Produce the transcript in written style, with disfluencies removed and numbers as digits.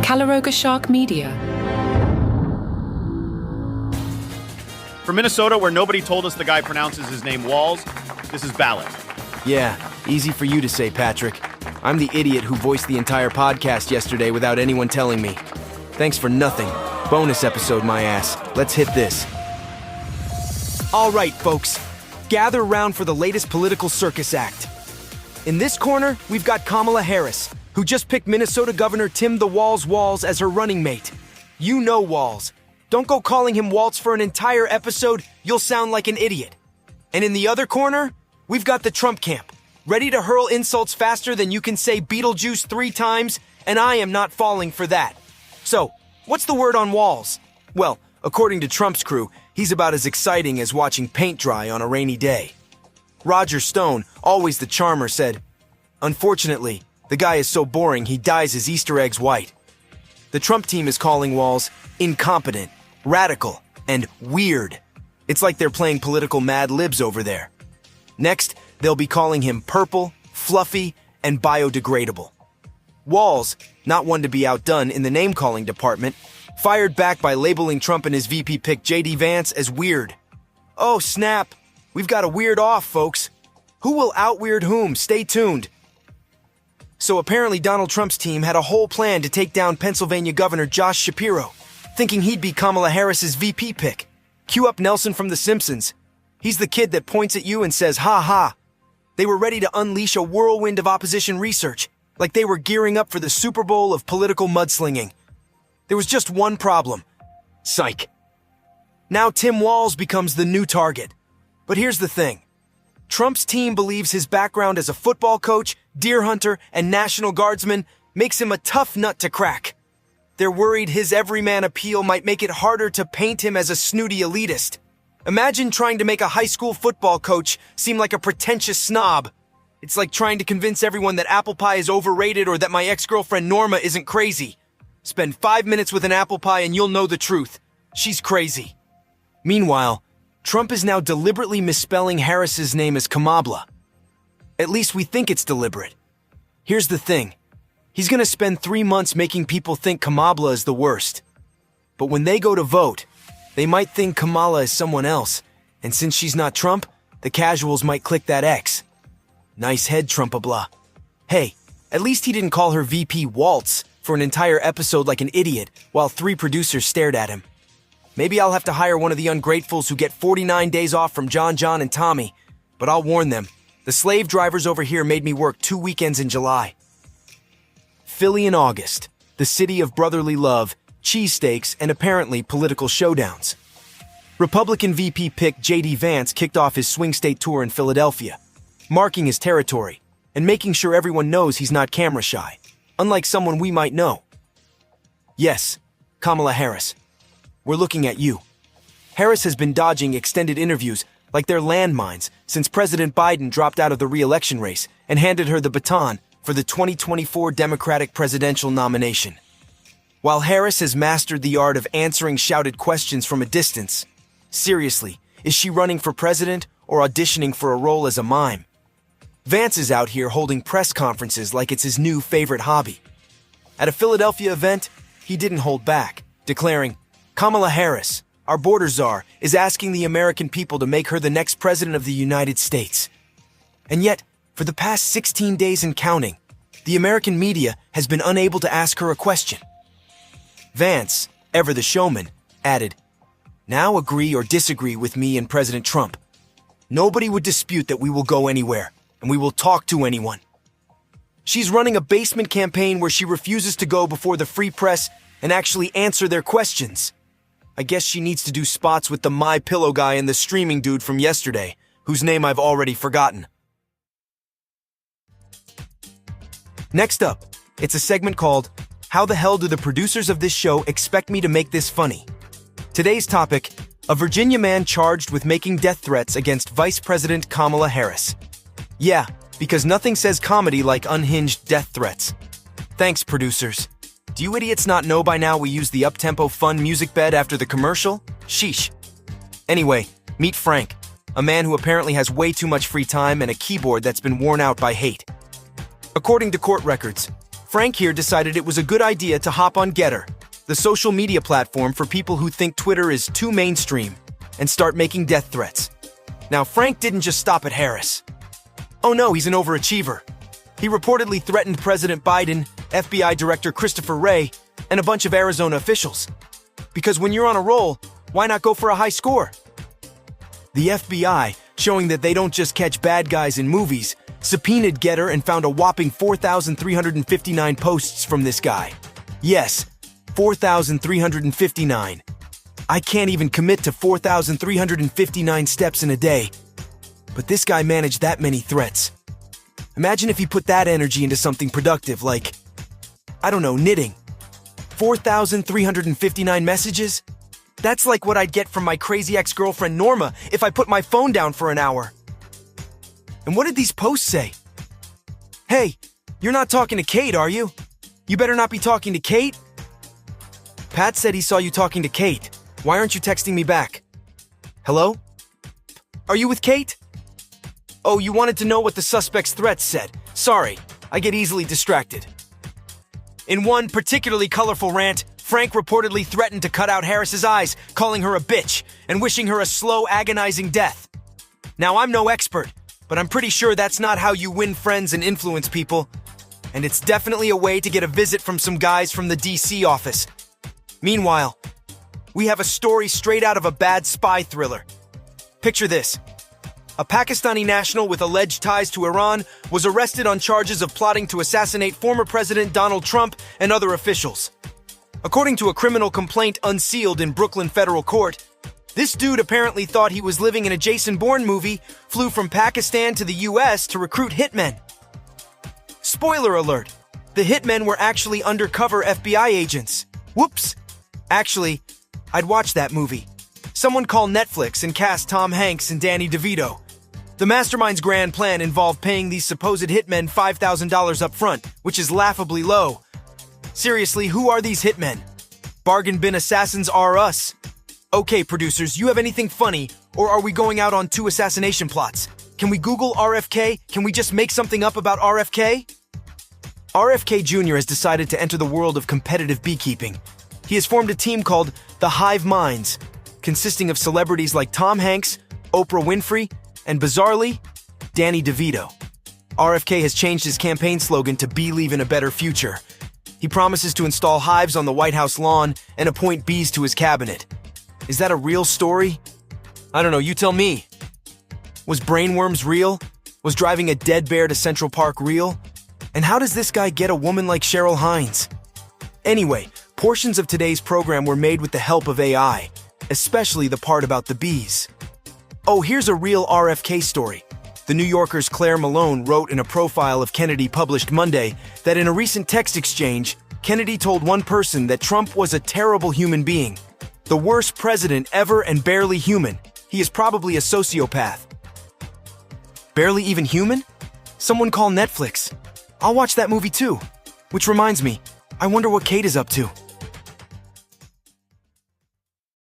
Calaroga Shark Media. From Minnesota, where nobody told us the guy pronounces his name Waltz, this is Ballot. Yeah, easy for you to say, Patrick. I'm the idiot who voiced the entire podcast yesterday without anyone telling me. Thanks for nothing. Bonus episode, my ass. Let's hit this. All right, folks. Gather around for the latest political circus act. In this corner, we've got Kamala Harris, who just picked Minnesota Governor Tim the Waltz as her running mate. You know Waltz. Don't go calling him Waltz for an entire episode, you'll sound like an idiot. And in the other corner, we've got the Trump camp, ready to hurl insults faster than you can say Beetlejuice 3 times, and I am not falling for that. So, what's the word on Waltz? Well, according to Trump's crew, he's about as exciting as watching paint dry on a rainy day. Roger Stone, always the charmer, said, "Unfortunately, the guy is so boring he dyes his Easter eggs white." The Trump team is calling Waltz incompetent, radical, and weird. It's like they're playing political Mad Libs over there. Next, they'll be calling him purple, fluffy, and biodegradable. Waltz, not one to be outdone in the name-calling department, fired back by labeling Trump and his VP pick J.D. Vance as weird. Oh, snap. We've got a weird off, folks. Who will out-weird whom? Stay tuned. So apparently Donald Trump's team had a whole plan to take down Pennsylvania Governor Josh Shapiro, thinking he'd be Kamala Harris's VP pick. Cue up Nelson from The Simpsons. He's the kid that points at you and says, "Ha ha." They were ready to unleash a whirlwind of opposition research, like they were gearing up for the Super Bowl of political mudslinging. There was just one problem. Psych. Now Tim Walz becomes the new target. But here's the thing. Trump's team believes his background as a football coach, deer hunter, and National Guardsman makes him a tough nut to crack. They're worried his everyman appeal might make it harder to paint him as a snooty elitist. Imagine trying to make a high school football coach seem like a pretentious snob. It's like trying to convince everyone that apple pie is overrated or that my ex-girlfriend Norma isn't crazy. Spend 5 minutes with an apple pie and you'll know the truth. She's crazy. Meanwhile, Trump is now deliberately misspelling Harris's name as Kamabla. At least we think it's deliberate. Here's the thing. He's gonna spend 3 months making people think Kamabla is the worst. But when they go to vote, they might think Kamala is someone else, and since she's not Trump, the casuals might click that X. Nice head, Trumpabla. Hey, at least he didn't call her VP Waltz for an entire episode like an idiot while 3 producers stared at him. Maybe I'll have to hire one of the ungratefuls who get 49 days off from John, and Tommy, but I'll warn them, the slave drivers over here made me work 2 weekends in July. Philly in August, the city of brotherly love, cheesesteaks, and apparently political showdowns. Republican VP pick J.D. Vance kicked off his swing state tour in Philadelphia, marking his territory and making sure everyone knows he's not camera shy, unlike someone we might know. Yes, Kamala Harris. We're looking at you. Harris has been dodging extended interviews like they're landmines since President Biden dropped out of the re-election race and handed her the baton for the 2024 Democratic presidential nomination. While Harris has mastered the art of answering shouted questions from a distance, seriously, is she running for president or auditioning for a role as a mime? Vance is out here holding press conferences like it's his new favorite hobby. At a Philadelphia event, he didn't hold back, declaring, "Kamala Harris, our border czar, is asking the American people to make her the next president of the United States." And yet, for the past 16 days and counting, the American media has been unable to ask her a question. Vance, ever the showman, added, "Now agree or disagree with me and President Trump. Nobody would dispute that we will go anywhere, and we will talk to anyone." She's running a basement campaign where she refuses to go before the free press and actually answer their questions. I guess she needs to do spots with the My Pillow guy and the streaming dude from yesterday, whose name I've already forgotten. Next up, it's a segment called, "How the hell do the producers of this show expect me to make this funny?" Today's topic, a Virginia man charged with making death threats against Vice President Kamala Harris. Yeah, because nothing says comedy like unhinged death threats. Thanks, producers. Do you idiots not know by now we use the up-tempo fun music bed after the commercial? Sheesh. Anyway, meet Frank, a man who apparently has way too much free time and a keyboard that's been worn out by hate. According to court records, Frank here decided it was a good idea to hop on Getter, the social media platform for people who think Twitter is too mainstream, and start making death threats. Now, Frank didn't just stop at Harris. Oh no, he's an overachiever. He reportedly threatened President Biden, FBI Director Christopher Wray, and a bunch of Arizona officials. Because when you're on a roll, why not go for a high score? The FBI, showing that they don't just catch bad guys in movies, subpoenaed Getter and found a whopping 4,359 posts from this guy. Yes, 4,359. I can't even commit to 4,359 steps in a day. But this guy managed that many threats. Imagine if he put that energy into something productive like, I don't know, knitting. 4,359 messages? That's like what I'd get from my crazy ex-girlfriend Norma if I put my phone down for an hour. And what did these posts say? Hey, you're not talking to Kate, are you? You better not be talking to Kate? Pat said he saw you talking to Kate. Why aren't you texting me back? Hello? Are you with Kate? Oh, you wanted to know what the suspect's threats said. Sorry, I get easily distracted. In one particularly colorful rant, Frank reportedly threatened to cut out Harris's eyes, calling her a bitch and wishing her a slow, agonizing death. Now, I'm no expert, but I'm pretty sure that's not how you win friends and influence people. And it's definitely a way to get a visit from some guys from the DC office. Meanwhile, we have a story straight out of a bad spy thriller. Picture this. A Pakistani national with alleged ties to Iran was arrested on charges of plotting to assassinate former President Donald Trump and other officials. According to a criminal complaint unsealed in Brooklyn federal court, this dude apparently thought he was living in a Jason Bourne movie, flew from Pakistan to the US to recruit hitmen. Spoiler alert, the hitmen were actually undercover FBI agents. Whoops. Actually, I'd watch that movie. Someone call Netflix and cast Tom Hanks and Danny DeVito. The mastermind's grand plan involved paying these supposed hitmen $5,000 up front, which is laughably low. Seriously, who are these hitmen? Bargain bin assassins are us. Okay, producers, you have anything funny, or are we going out on 2 assassination plots? Can we Google RFK? Can we just make something up about RFK? RFK Jr. has decided to enter the world of competitive beekeeping. He has formed a team called the Hive Minds, consisting of celebrities like Tom Hanks, Oprah Winfrey, and bizarrely, Danny DeVito. RFK has changed his campaign slogan to "Believe in a Better Future." He promises to install hives on the White House lawn and appoint bees to his cabinet. Is that a real story? I don't know, you tell me. Was brainworms real? Was driving a dead bear to Central Park real? And how does this guy get a woman like Cheryl Hines? Anyway, portions of today's program were made with the help of AI, especially the part about the bees. Oh, here's a real RFK story. The New Yorker's Claire Malone wrote in a profile of Kennedy published Monday that in a recent text exchange, Kennedy told one person that Trump was a terrible human being. The worst president ever and barely human. He is probably a sociopath. Barely even human? Someone call Netflix. I'll watch that movie too. Which reminds me, I wonder what Kate is up to.